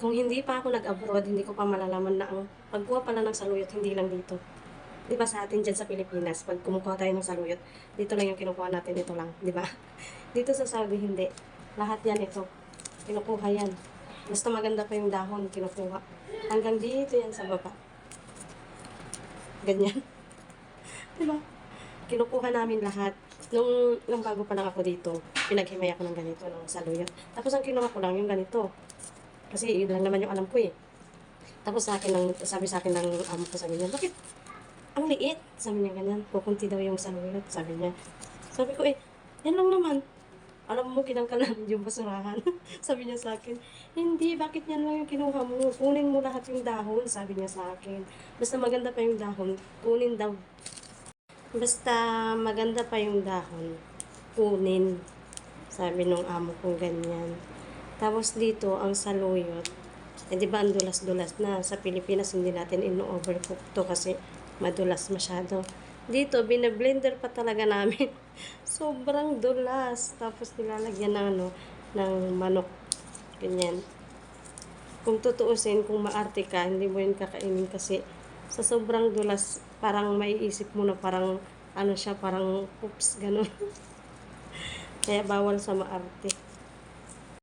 Kung hindi pa ako nag-abroad, hindi ko pa malalaman na ang pagkuha pala ng saluyot hindi lang dito. 'Di ba sa atin diyan sa Pilipinas, 'pag kumukuha tayo ng saluyot, dito lang yung kinukuha natin, dito lang, 'di ba? Dito sa Saudi hindi. Lahat 'yan ito, kinukuha 'yan. Basta maganda pa yung dahon, kinukuha. Hanggang dito 'yan sa baba. Ganyan, 'di ba? Kinukuha namin lahat. Nung bago pa lang ako dito, pinaghimay ako ng ganito, ng saluyot. Tapos ang kinuha ko lang yung ganito. Kasi yun lang naman yung alam ko eh. Tapos sabi sa akin ng amo ko, sabi niya, bakit ang liit? Sabi niya ganyan, kukunti daw yung saluyot, sabi niya. Sabi ko yan lang naman. Alam mo, kinangkalan yung basurahan. Sabi niya sa akin, hindi, bakit yan lang yung kinuha mo? Kunin mo lahat yung dahon, sabi niya sa akin. Basta maganda pa yung dahon, kunin daw. Basta maganda pa yung dahon, kunin. Sabi nung amo kong ganyan. Tapos dito, ang saluyot, di ba ang dulas-dulas na. Sa Pilipinas, hindi natin ino-overcook to kasi madulas masyado. Dito, binablender pa talaga namin. Sobrang dulas. Tapos nilalagyan ng, ng manok. Ganyan. Kung tutuusin, kung maarte ka, hindi mo yun kakainin kasi sa sobrang dulas, parang maiisip mo na parang, siya, parang oops, ganun. Kaya bawal sa maarte.